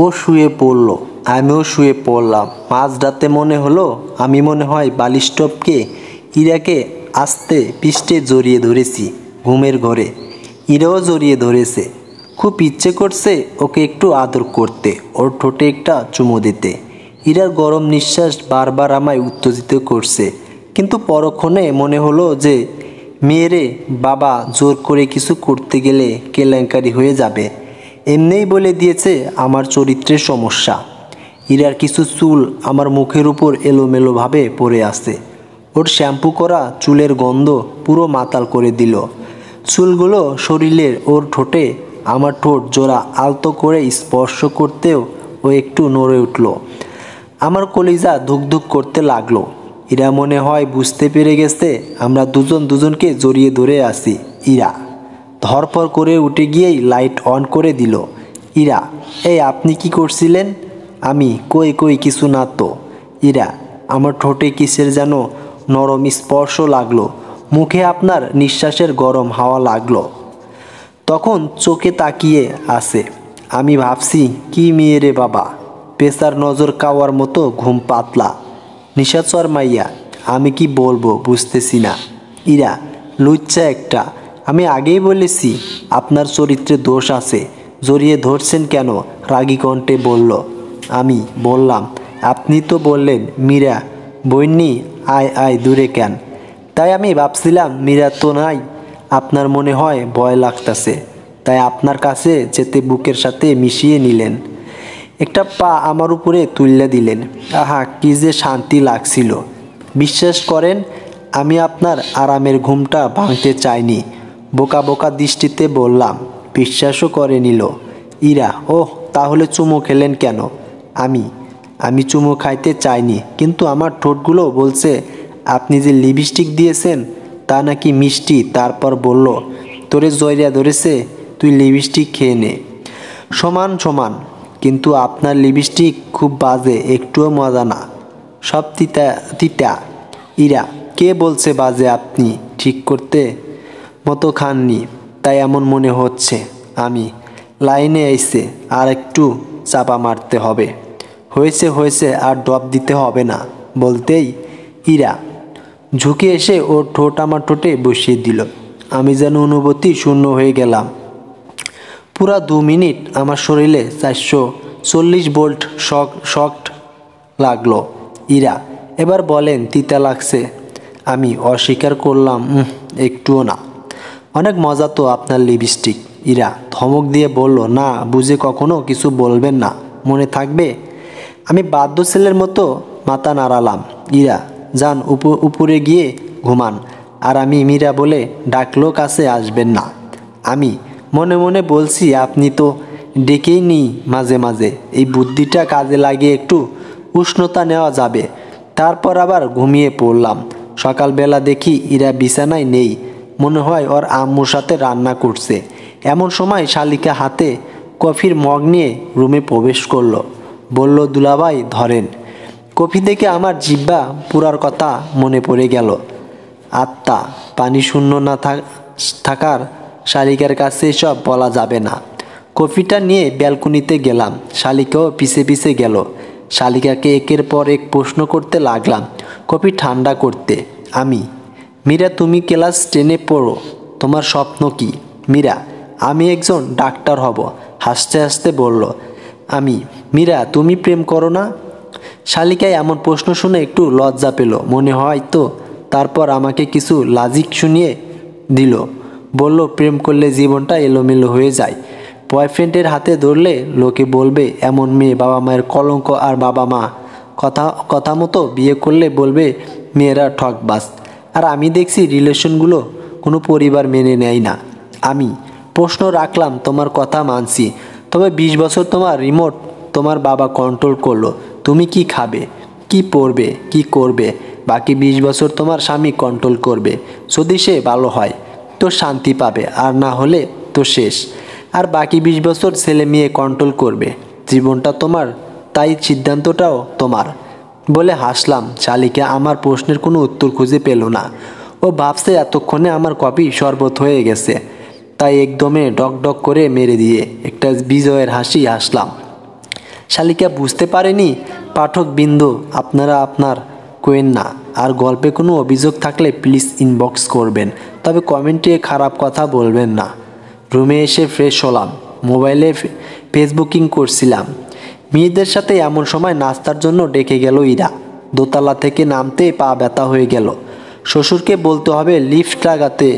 ও শুয়ে পড়ল, আমিও শুয়ে পড়লাম। মাঝরাতে মনে হলো আমি মনে হয় বালিশ টপকে ইরাকে আস্তে পিষ্টে জড়িয়ে ধরেছি ঘুমের ঘরে। ইরাও জড়িয়ে ধরেছে। খুব ইচ্ছে করছে ওকে একটু আদর করতে, ওর ঠোঁটে একটা চুমু দিতে। ইরার গরম নিঃশ্বাস বারবার আমায় উত্তেজিত করছে, কিন্তু পরক্ষণে মনে হলো যে মেয়েরে বাবা জোর করে কিছু করতে গেলে কেলেঙ্কারি হয়ে যাবে। এমনিই বলে দিয়েছে আমার চরিত্রের সমস্যা। ইরার কিছু চুল আমার মুখের উপর এলোমেলোভাবে পড়ে আছে। ওর শ্যাম্পু করা চুলের গন্ধ পুরো মাতাল করে দিল। চুলগুলো শরীরের ওর ঠোঁটে আমার ঠোঁট জোড়া আলতো করে স্পর্শ করতেও ও একটু নড়ে উঠল। আমার কলিজা ধুকধুক করতে লাগলো। ইরা মনে হয় বুঝতে পেরে গেছে আমরা দুজন দুজনকে জড়িয়ে ধরে আছি। ইরা ধরপড় করে উঠে গিয়েই লাইট অন করে দিল। ইরা, এই আপনি কি করছিলেন? আমি, কই কই কিছু না তো। ইরা, আমার ঠোঁটে কিসের যেন নরম স্পর্শ লাগলো, মুখে আপনার নিঃশ্বাসের গরম হাওয়া লাগলো। তখন চোখে তাকিয়ে আছে। আমি ভাবছি, কি মেয়ে রে বাবা, পেশার নজর কাওয়ার মতো ঘুম পাতলা, নিশাচর মাইয়া। আমি কি বলবো বুঝতেছি না। ইরা, লুচ্চা একটা। আমি আগেই বলেছি আপনার চরিত্রে দোষ আছে, জড়িয়ে ধরছেন কেন? রাগী কণ্ঠে বলল। আমি বললাম, আপনি তো বললেন মীরা বইন্নি, আয় আয় দূরে কেন? তাই আমি ভাবছিলাম মীরা তো নাই, আপনার মনে হয় ভয় লাগতেছে, তাই আপনার কাছে যেতে বুকের সাথে মিশিয়ে নিলেন। একটা পা আমার উপরে তুলে দিলেন। আহা, কি যে শান্তি লাগছিল। বিশ্বাস করেন, আমি আপনার আরামের ঘুমটা ভাঙতে চাইনি। বোকা বোকা দৃষ্টিতে বললাম। বিশ্বাসও করে নিল। ইরা, ওহ, তাহলে চুমো খেলেন কেন? আমি চুমো খাইতে চাইনি, কিন্তু আমার ঠোঁটগুলো বলছে আপনি যে লিপস্টিক দিয়েছেন তা নাকি মিষ্টি। তারপর বলল, তোরে জয়রিয়া ধরেছে, তুই লিপস্টিক খেয়ে নে। সমান সমান, কিন্তু আপনার লিপস্টিক খুব বাজে, একটুও মজা না, সব তিতা তিতা। ইরা, কে বলছে বাজে? আপনি ঠিক করতে মতো খাননি, তাই এমন মনে হচ্ছে। আমি, লাইনে এসে আর একটু চাপা মারতে হবে। হয়েছে হয়েছে, আর ডপ দিতে হবে না বলতেই ইরা ঝুঁকে এসে ওর ঠোঁট আমার ঠোঁটে বসিয়ে দিল। আমি যেন অনুভূতি শূন্য হয়ে গেলাম। পুরা 2 মিনিট আমার শরীরে 440 ভোল্ট শক লাগলো। ইরা, এবার বলেন তিতা লাগছে? আমি অস্বীকার করলাম, একটুও না। অনেক মজা তো আপনার লিপস্টিক। ইরা ধমক দিয়ে বলল, না বুঝে কখনো কিছু বলবেন না, মনে থাকবে? আমি বাধ্য ছেলের মতো মাথা নাড়ালাম। ইরা, যান উপরে গিয়ে ঘুমান, আর আমি মীরা বলে ডাকলো কাছে আসবেন না। আমি মনে মনে বলছি, আপনি তো ডেকেই নিই মাঝে মাঝে, এই বুদ্ধিটা কাজে লাগিয়ে একটু উষ্ণতা নেওয়া যাবে। তারপর আবার ঘুমিয়ে পড়লাম। সকালবেলা দেখি ইরা বিছানায় নেই, মনে হয় ওর আম্মুর সাথে রান্না করছে। এমন সময় শালিকা হাতে কফির মগ নিয়ে রুমে প্রবেশ করলো। বলল, দুলাভাই ধরেন। কফি দেখে আমার জিহ্বা পুরার কথা মনে পড়ে গেল। আত্মা পানি শূন্য না থাকার শালিকার কাছে সব বলা যাবে না। কফিটা নিয়ে ব্যালকনিতে গেলাম, শালিকাও পিছে পিছে গেল। শালিকাকে একের পর এক প্রশ্ন করতে লাগলাম কফি ঠান্ডা করতে। আমি, মীরা তুমি ক্লাস 10-এ পড়ো, তোমার স্বপ্ন কি? মীরা, আমি একজন ডাক্তার হব, হাসতে হাসতে বলল। আমি, মীরা তুমি প্রেম করো না? শালিকায় এমন প্রশ্ন শুনে একটু লজ্জা পেল মনে হয় তো। তারপর আমাকে কিছু লজিক শুনিয়ে দিল। বলল, প্রেম করলে জীবনটা এলোমেলো হয়ে যায়। বয়ফ্রেন্ডের হাতে ধরলে লোকে বলবে এমন মেয়ে বাবা মায়ের কলঙ্ক, আর বাবা মা কথা মতো বিয়ে করলে বলবে মেয়েরা ঠকবাজ। আর আমি দেখছি রিলেশনগুলো কোনো পরিবার মেনে নেয় না। আমি প্রশ্ন রাখলাম, তোমার কথা মানছি, তবে 20 বছর তোমার রিমোট তোমার বাবা কন্ট্রোল করলো, তুমি কি খাবে, কি পরবে, কি করবে? বাকি 20 বছর তোমার স্বামী কন্ট্রোল করবে। যদি সে ভালো হয় তো শান্তি পাবে, আর না হলে তো শেষ। আর বাকি 20 বছর ছেলে মেয়ে কন্ট্রোল করবে। জীবনটা তোমার, তাই সিদ্ধান্তটাও তোমার। বলে হাসলাম। শালিকা আমার প্রশ্নের কোনো উত্তর খুঁজে পেল না। ও ভাবছে এতক্ষণে আমার কফি শরবত হয়ে গেছে, তাই একদমে ডক ডক করে মেরে দিয়ে একটা বিজয়ের হাসি হাসলাম। শালিকা বুঝতে পারেনি? পাঠকবৃন্দ, আপনারা আপনার কোয়েন না। আর গল্পে কোনো অভিযোগ থাকলে প্লিজ ইনবক্স করবেন, তবে কমেন্টে খারাপ কথা বলবেন না। রুমে এসে ফ্রেশ হলাম, মোবাইলে ফেসবুকিং করছিলাম। মেয়েদের সাথে এমন সময় নাস্তার জন্য ডেকে গেল ইরা। দোতলা থেকে নামতে পা ব্যথা হয়ে গেল। শ্বশুরকে বলতে হবে লিফট লাগাতে।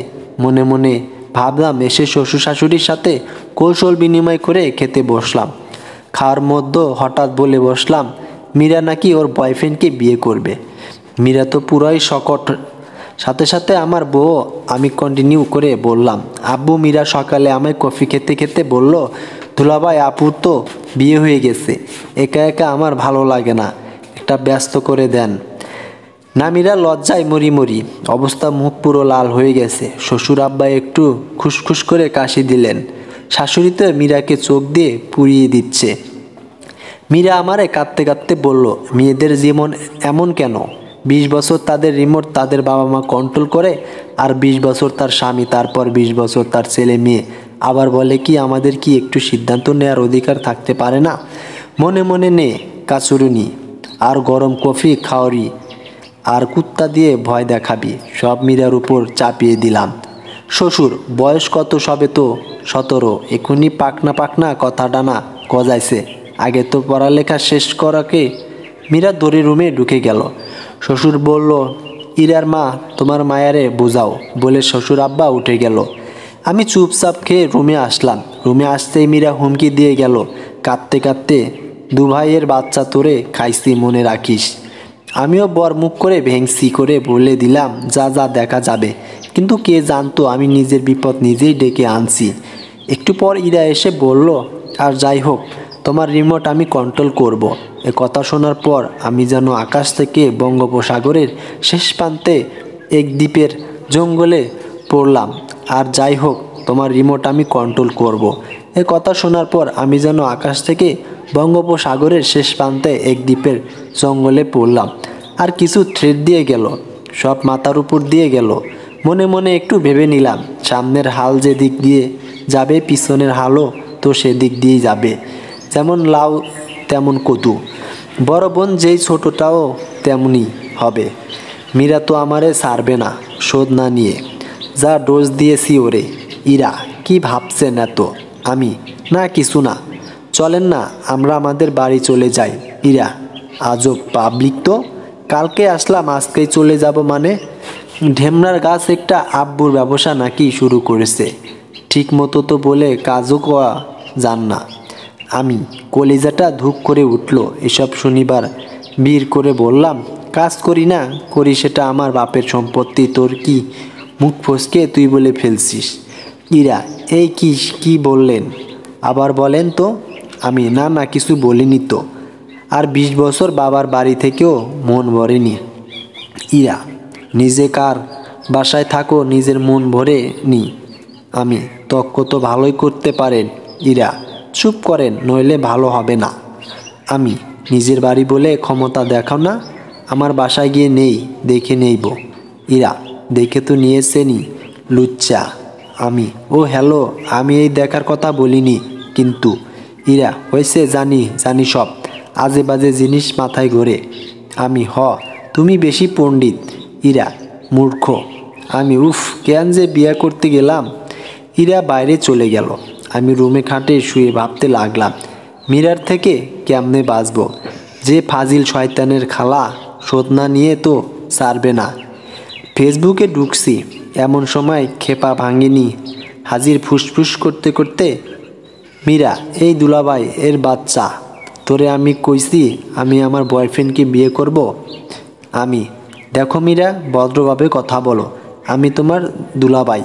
মনে মনে ভাবলাম, এসে শ্বশুর শাশুড়ির সাথে কৌশল বিনিময় করে খেতে বসলাম। খাওয়ার মধ্যে হঠাৎ বলে বসলাম, মীরা নাকি ওর বয়ফ্রেন্ডকে বিয়ে করবে। মীরা তো পুরোই শকট। সাথে সাথে আমার বউ। আমি কন্টিনিউ করে বললাম, আব্বু, মীরা সকালে আমায় কফি খেতে খেতে বলল, দুলাভাই, আপুর তো বিয়ে হয়ে গেছে, একা একা আমার ভালো লাগে না, একটা ব্যস্ত করে দেন না। মীরা লজ্জায় মরি মরি অবস্থা, মুখ পুরো লাল হয়ে গেছে। শ্বশুর আব্বা একটু খুসখুস করে কাশি দিলেন। শাশুড়ি তো মীরাকে চোখ দিয়ে পুড়িয়ে দিচ্ছে। মীরা আমারে কাঁদতে কাঁদতে বলল, মেয়েদের জীবন এমন কেন? 20 বছর তাদের রিমোট তাদের বাবা মা কন্ট্রোল করে, আর 20 বছর তার স্বামী, তারপর 20 বছর তার ছেলে মেয়ে। আবার বলে কি আমাদের কি একটু সিদ্ধান্ত নেওয়ার অধিকার থাকতে পারে না? মনে মনে নে কাচুরুনি আর গরম কফি খাওয়ারি আর কুত্তা দিয়ে ভয় দেখাবি, সব মীরার উপর চাপিয়ে দিলাম। শ্বশুর, বয়স কত? সবে তো 17, এখনই পাকনা পাকনা কথা ডানা গজাইছে, আগে তো পড়ালেখা শেষ করাকে। মীরা দড়ি রুমে ঢুকে গেল। শ্বশুর বলল, ইরার মা, তোমার মায়ারে বোঝাও, বলে শ্বশুর আব্বা উঠে গেল। আমি চুপচাপ খেয়ে রুমে আসলাম। রুমে আসতেই মীরা হুমকি দিয়ে গেল কাঁদতে কাঁদতে, 2 ভাইয়ের বাচ্চা তোরে খাইছি, মনে রাখিস। আমিও বর মুখ করে ভেংসি করে বলে দিলাম, যা যা দেখা যাবে। কিন্তু কে জানতো আমি নিজের বিপদ নিজেই ডেকে আনছি। একটু পর ইরা এসে বলল, আর যাই হোক, তোমার রিমোট আমি কন্ট্রোল করব। এ কথা শোনার পর আমি যেন আকাশ থেকে বঙ্গোপসাগরের শেষ প্রান্তে এক দ্বীপের জঙ্গলে পড়লাম। আর যাই হোক, তোমার রিমোট আমি কন্ট্রোল করব। এ কথা শোনার পর আমি যেন আকাশ থেকে বঙ্গোপসাগরের শেষ প্রান্তে এক দ্বীপের জঙ্গলে পড়লাম। আর কিছু থ্রেড দিয়ে গেল, সব মাথার উপর দিয়ে গেল। মনে মনে একটু ভেবে নিলাম, সামনের হাল যে দিক দিয়ে যাবে, পিছনের হালও তো সেদিক দিয়েই যাবে। যেমন লাউ তেমন কদু, বড় বোন যেই ছোটটাও তেমনই হবে। মীরা তো আমারে ছাড়বে না শোধ না নিয়ে, যা ডোজ দিয়েছি ওরে। ইরা, কি ভাবছেন এত? আমি, না কিছু না, চলেন না আমরা আমাদের বাড়ি চলে যাই। ইরা, আজব পাবলিক তো, কালকে আসলাম আজকেই চলে যাব মানে? ঢেমনার গাছ একটা আব্বুর ব্যবসা নাকি শুরু করেছে, ঠিক মতো তো বলে কাজও করা যান না। আমি কলিজাটা ধুপ করে উঠল এসব শুনিবার। বীর করে বললাম, কাজ করি না করি সেটা আমার বাপের সম্পত্তি, তোর কি? মুখ ফসকে তুই বলে ফেলছিস। ইরা, এই কি কি বললেন আবার বলেন তো? আমি, না না কিছু বলিনি তো। আর 20 বছর বাবার বাড়ি থেকেও মন ভরেনি। ইরা, নিজে কার বাসায় থাকো নিজের মন ভরে নি। আমি, তক্ক তো ভালোই করতে পারেন। ইরা, চুপ করেন নইলে ভালো হবে না। আমি, নিজের বাড়ি বলে ক্ষমতা দেখাও না, আমার বাসায় গিয়ে নেই দেখে নেইব। ইরা, দেখে তো নিয়েছেনি লুচ্চা। আমি, ও হ্যালো, আমি এই দেখার কথা বলিনি কিন্তু। ইরা, হয়েছে, জানি জানি সব আজে বাজে জিনিস মাথায় ঘোরে। আমি, তুমি বেশি পণ্ডিত। ইরা, মূর্খ। আমি, উফ, কেন যে বিয়ে করতে গেলাম। ইরা বাইরে চলে গেল। আমি রুমে খাটে শুয়ে ভাবতে লাগলাম, মীরার থেকে কেমনে বাঁচব? যে ফাজিল শয়তানের খালা শোধ না নিয়ে তো ছাড়বে না। ফেসবুকে ঢুকছি, এমন সময় খেপা ভাঙেনি হাজির ফুসফুস করতে করতে, মীরা, এই দুলাভাই এর বাচ্চা, তোরে আমি কইছি আমি আমার বয়ফ্রেন্ডকে বিয়ে করব। আমি, দেখো মীরা, ভদ্রভাবে কথা বলো, আমি তোমার দুলাভাই।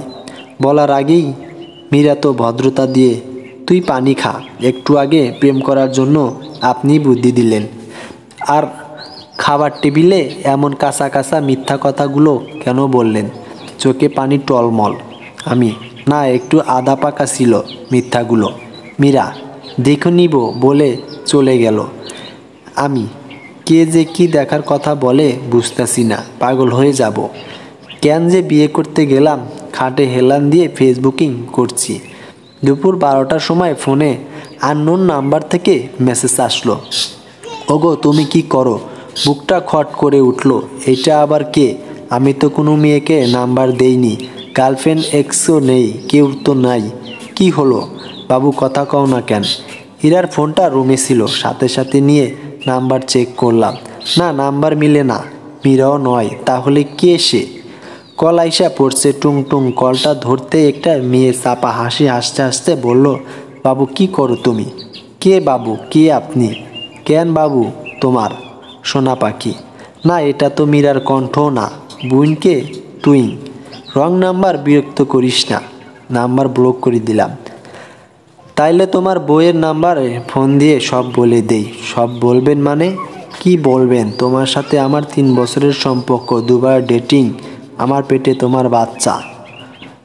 বলার আগেই মীরা তো ভদ্রতা দিয়ে, তুই পানি খা, একটু আগে প্রেম করার জন্য আপনি বুদ্ধি দিলেন, আর খাবার টেবিলে এমন কাঁচা কাঁচা মিথ্যা কথাগুলো কেন বললেন? চোখে পানি টলমল। আমি, না, একটু আধা পাকা ছিল মিথ্যাগুলো। মীরা, দেখে নিব বলে চলে গেল। আমি, কে যে কি দেখার কথা বলে বুঝতেছি না, পাগল হয়ে যাব। কেন যে বিয়ে করতে গেলাম? খাটে হেলান দিয়ে ফেসবুকিং করছি। দুপুর 12টার সময় ফোনে আননোন নাম্বার থেকে মেসেজ আসলো। ওগো তুমি কি করো? বুকটা খট করে উঠল। এটা আবার কে? আমি তো কোনো মেয়েকে নাম্বার দেইনি। গার্লফ্রেন্ড এক্সও নেই, কেউ তো নাই। কি হলো বাবু, কথা কও না কেন? ইরার ফোনটা রুমে ছিল, সাথে সাথে নিয়ে নাম্বার চেক করলাম। না, নাম্বার মিলে না। মীরাও নয়। তাহলে কে সে? কল আইসা পড়ছে টুং টুং। কলটা ধরতে একটা মেয়ে চাপা হাসি হাসতে হাসতে বলল, বাবু কি করো তুমি? কে বাবু? কে আপনি? কেন বাবু তোমার? সোনা পাখি। না, এটা তো মীরার কণ্ঠ না। বুইনকে তুই। রং নাম্বার, বিরক্ত করিস না। নাম্বার ব্লক করে দিলাম। তাইলে তোমার বইয়ের নাম্বারে ফোন দিয়ে সব বলে দেই। সব বলবেন মানে? কি বলবেন? তোমার সাথে আমার 3 বছরের সম্পর্ক, 2বার ডেটিং, আমার পেটে তোমার বাচ্চা।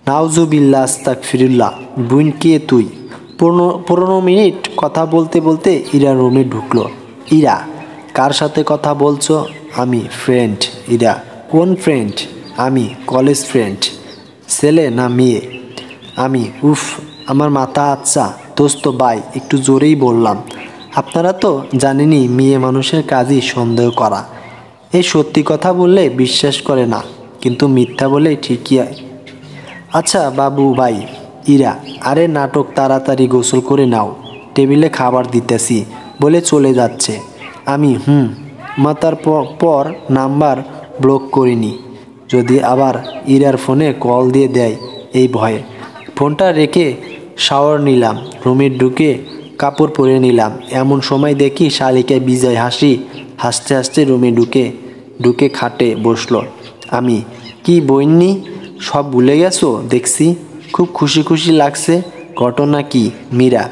নাউজুবিল্লাহ, আস্তাগফিরুল্লাহ। বুইন কে তুই? 15 মিনিট কথা বলতে বলতে ইরা রুমে ঢুকলো। ইরা, কার সাথে কথা বলছো? আমি ফ্রেন্ড। ইরা, কোন ফ্রেন্ড? আমি কলেজ ফ্রেন্ড। ছেলে না মেয়ে? আমি, উফ আমার মাথা। আচ্ছা দোস্ত ভাই, একটু জোরেই বললাম। আপনারা তো জানেনই মেয়ে মানুষের কাজই সন্দেহ করা। এই সত্যি কথা বললে বিশ্বাস করে না, কিন্তু মিথ্যা বলে ঠিকই। আচ্ছা বাবু ভাই। ইরা, আরে নাটক, তাড়াতাড়ি গোসল করে নাও, টেবিলে খাবার দিতেছি বলে চলে যাচ্ছে। আমি মাতার পর নাম্বার ব্লক করিনি, যদি আবার ইরার ফোনে কল দিয়ে দেয় এই ভয়ে। ফোনটা রেখে শাওয়ার নিলাম, রুমে ঢুকে কাপড় পরে নিলাম। এমন সময় দেখি শালিকা বিজয় হাসতে হাসতে রুমে ঢুকে খাটে বসলো। আমি, কি বইননি, সব ভুলে গেছো দেখছি, খুব খুশি খুশি লাগছে। ঘটনা কি? মীরা,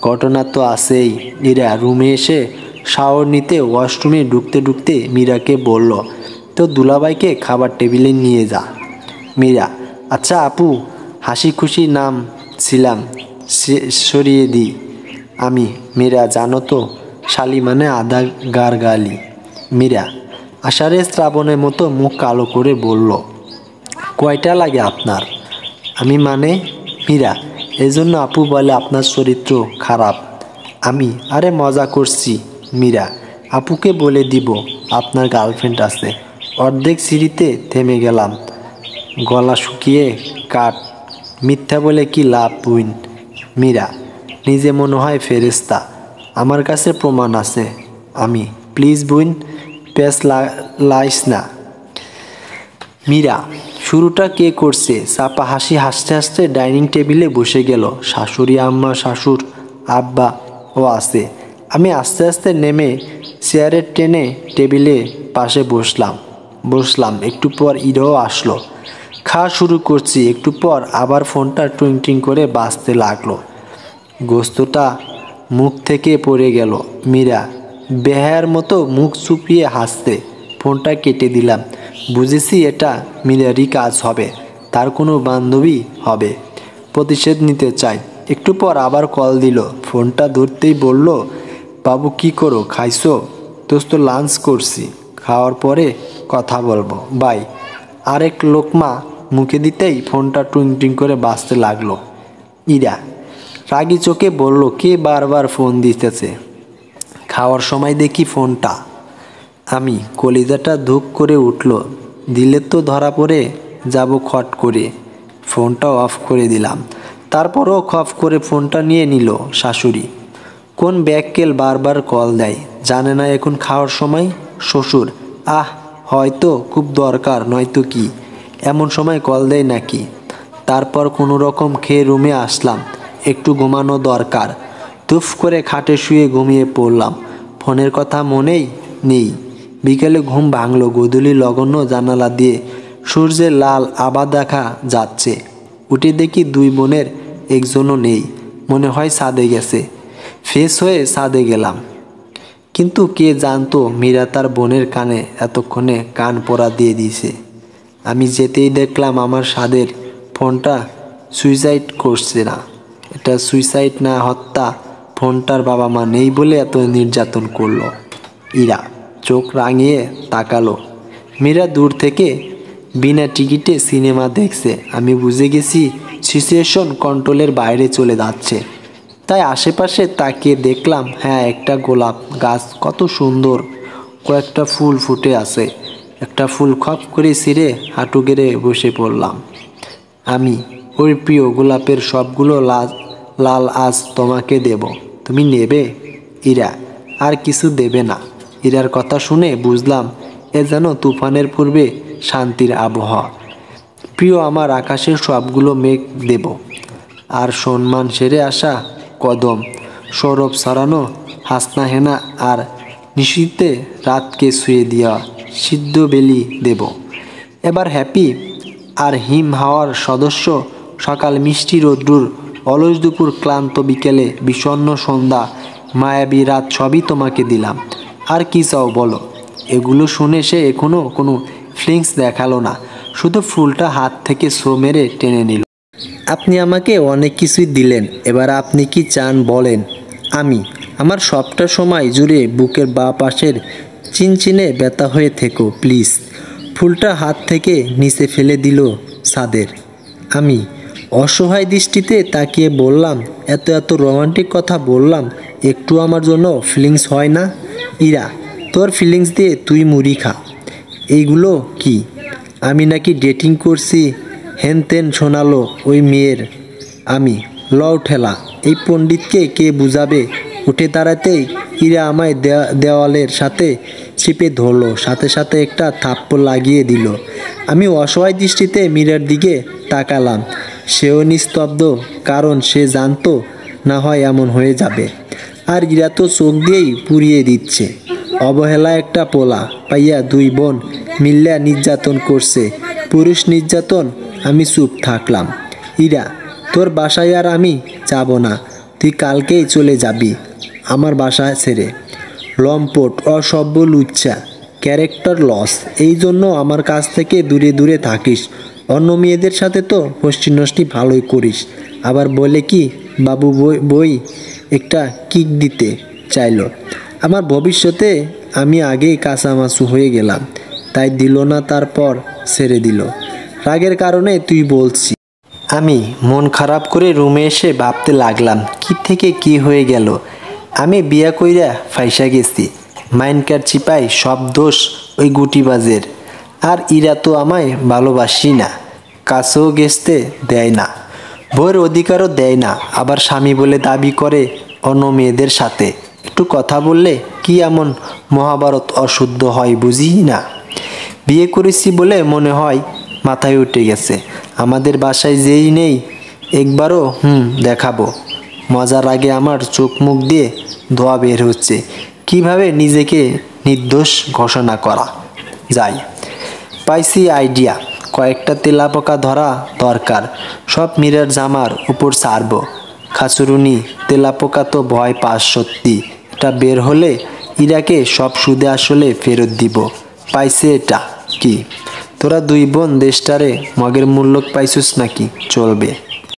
ঘটনা তো আছেই। ইরা রুমে এসে শাওয়ার নিতে ওয়াশরুমে ঢুকতে মীরাকে বলল, তো দুলাভাইকে খাবার টেবিলে নিয়ে যা। মীরা, আচ্ছা আপু, হাসি খুশি নাম ছিলাম, সরিয়ে দিই। আমি, মীরা জানো তো শালি মানে আধা গালি। মীরা আষাঢ়ে শ্রাবণের মতো মুখ কালো করে বলল, কয়টা লাগে আপনার? আমি মানে? মীরা, এজন্য আপু বলে আপনার চরিত্র খারাপ। আমি, আরে মজা করছি। মীরা, আপুকে বলে দিব আপনার গার্লফ্রেন্ড আছে। অর্ধেক সিঁড়িতে থেমে গেলাম, গলা শুকিয়ে কাঠ। মিথ্যা বলে কি লাভ বুইন? মীরা, নিজে মনে হয় ফেরেস্তা, আমার কাছে প্রমাণ আছে। আমি, প্লিজ বুইন, পেস লাইস না। মীরা, শুরুটা কে করছে? চাপা হাসি হাসতে হাসতে ডাইনিং টেবিলে বসে গেল। শাশুড়ি আম্মা, শ্বশুর, আব্বা ও আছে। আমি আস্তে আস্তে নেমে চেয়ারে টেনে টেবিলে পাশে বসলাম। একটু পর ইরাও আসলো। খাওয়া শুরু করছি। একটু পর আবার ফোনটা টুইং টিং করে বাজতে লাগলো। গোস্তটা মুখ থেকে পড়ে গেল। মীরা বেহায়ার মতো মুখ চুপিয়ে হাসতে ফোনটা কেটে দিলাম। বুঝেছি এটা মীরারই কাজ হবে, তার কোনো বান্ধবী হবে। প্রতিশোধ নিতে চাই। একটু পর আবার কল দিল। ফোনটা ধরতেই বলল, বাবু কি করো, খাইছো? দোস্ত লাঞ্চ করছি, খাওয়ার পরে কথা বলবো, বাই। আরেক লোকমা মুখে দিতেই ফোনটা টুইং টিং করে বাজতে লাগলো। ইরা রাগি চোখে বলল, কে বারবার ফোন দিতেছে? খাওয়ার সময় দেখি ফোনটা। আমি, কলিজাটা ধুক করে উঠল। দিলে তো ধরা পড়ে যাব খট করে। ফোনটা অফ করে দিলাম। তারপরও খপ করে ফোনটা নিয়ে নিল শাশুড়ি। কোন ব্যাককেল বারবার কল দেয়, জানে না এখন খাওয়ার সময়? শ্বশুর, হয়তো খুব দরকার, নয়তো কি এমন সময় কল দেয় নাকি? তারপর কোনো রকম খেয়ে রুমে আসলাম। একটু ঘুমানো দরকার। তুফ করে খাটে শুয়ে ঘুমিয়ে পড়লাম। ফোনের কথা মনেই নেই। বিকেলে ঘুম ভাঙল। গোধূলি লগন্য জানালা দিয়ে সূর্যের লাল আভা দেখা যাচ্ছে। উঠে দেখি 2 বোনের একজনও নেই, মনে হয় ছাদে গেছে। ফ্রেশ হয়ে ছাদে গেলাম, কিন্তু কে জানতো মীরা তার বোনের কানে এতক্ষণে কান পরা দিয়ে দিয়েছে। আমি যেতেই দেখলাম আমার ছাদের ফোনটা সুইসাইড করছে না। এটা সুইসাইড না, হত্যা। ফোনটার বাবা মা নেই বলে এত নির্যাতন করলো। ইরা চোখ রাঙিয়ে তাকালো। মীরা দূর থেকে বিনা টিকিটে সিনেমা দেখছে। আমি বুঝে গেছি সিচুয়েশন কন্ট্রোলের বাইরে চলে যাচ্ছে। তাই আশেপাশে তাকিয়ে দেখলাম, হ্যাঁ, একটা গোলাপ গাছ কত সুন্দর, কয়েকটা ফুল ফুটে আছে। একটা ফুল খপ করে ছিঁড়ে হাঁটু গেড়ে বসে পড়লাম আমি। ওই প্রিয় গোলাপের সবগুলো লাল লাল আজ তোমাকে দেব, তুমি নেবে? ইরা আর কিছু দেবে না। ইরার কথা শুনে বুঝলাম এ যেন তুফানের পূর্বে শান্তির আবহাওয়া। প্রিয় আমার, আকাশের সবগুলো মেঘ দেব, আর সম্মান সেরে আসা কদম, সৌরভ ছড়ানো হাসনা হেনা, আর নিশীথে রাতকে ছুঁয়ে দেওয়া সিদ্ধ বেলি দেব। এবার হ্যাপি আর হিম হাওয়ার সদস্য, সকাল মিষ্টি রোদ্রুর, অলস দুপুর ক্লান্ত বিকেলে, বিষণ্ণ সন্ধ্যা, মায়াবী রাত সবই তোমাকে দিলাম। আর কি চাও বলো? এগুলো শুনে সে এখনও কোনো ফিলিংস দেখালো না, শুধু ফুলটা হাত থেকে ছো মেরে টেনে নিল। আপনি আমাকে অনেক কিছুই দিলেন, এবার আপনি কি চান বলেন? আমি আমার সবটা সময় জুড়ে বুকের বাঁ পাশের চিনচিনে ব্যথা হয়ে থেকো প্লিজ। ফুলটা হাত থেকে নিচে ফেলে দিল ছাদের। আমি অসহায় দৃষ্টিতে তাকিয়ে বললাম, এত এত রোমান্টিক কথা বললাম, একটু আমার জন্য ফিলিংস হয় না? ইরা, তোর ফিলিংস দিয়ে তুই মুড়ি খা। এইগুলো কি? আমি নাকি ডেটিং করছি? হেন তেন শোনালো ওই মেয়ের। আমি লও ঠেলা, এই পণ্ডিতকে কে বুঝাবে? উঠে দাঁড়াতেই ইরা আমায় দেওয়ালের সাথে চিপে ধরলো, সাথে সাথে একটা থাপ্পড় লাগিয়ে দিল। আমি অসহায় দৃষ্টিতে মীরার দিকে তাকালাম। সেও নিস্তব্ধ, কারণ সে জানতো না হয় এমন হয়ে যাবে। আর ইরা তো চোখ দিয়েই পুড়িয়ে দিচ্ছে। অবহেলা একটা পোলা পাইয়া দুই বোন মিল্লা নির্যাতন করছে, পুরুষ নির্যাতন। আমি চুপ থাকলাম। ইরা, তোর বাসায় আর আমি যাব না, তুই কালকেই চলে যাবি আমার বাসা ছেড়ে। লম্পট, অসভ্য, লুচ্চা, ক্যারেক্টার লস, এই জন্য আমার কাছ থেকে দূরে দূরে থাকিস। অন্য মেয়েদের সাথে তো ফষ্টি নষ্টি ভালোই করিস। আবার বলে কি বাবু বই একটা কিক দিতে চাইল আমার ভবিষ্যতে। আমি আগেই কাঁচামাচু হয়ে গেলাম, তাই দিল না, তারপর ছেড়ে দিল। রাগের কারণে তুই বলছি। আমি মন খারাপ করে রুমে এসে ভাবতে লাগলাম, কি থেকে কি হয়ে গেল। আমি বিয়া কইরা ফাইসা গেছি, মাইনকার চিপাই সব দোষ ওই গুটিবাজের। আর ইরা তো আমায় ভালোবাসি না, কাছেও গেছতে দেয় না, বইয়ের অধিকারও দেয় না। আবার স্বামী বলে দাবি করে অন্য মেয়েদের সাথে। একটু কথা বললে কি এমন মহাভারত অশুদ্ধ হয় বুঝি না। বিয়ে করেছি বলে মনে হয় মাথায় উঠে গেছে। আমাদের বাসায় যেই নেই একবারও দেখাবো। মজার আগে আমার চোখ মুখ দিয়ে ধোয়া বের হচ্ছে। কিভাবে নিজেকে নির্দোষ ঘোষণা করা যায়। পাইছি আইডিয়া, কয়েকটা তেলাপোকা ধরা দরকার, সব মীরার জামার উপর ছাড়ব। খাচুরুনি তেলাপোকা তো ভয় পাস সত্যি, এটা বের হলে ইরাকে সব সুদে আসলে ফেরত দিব। পাইছে এটা কি? তোরা দুই বোন দেশটারে মগের মূল্য পাইছিস নাকি? চলবে।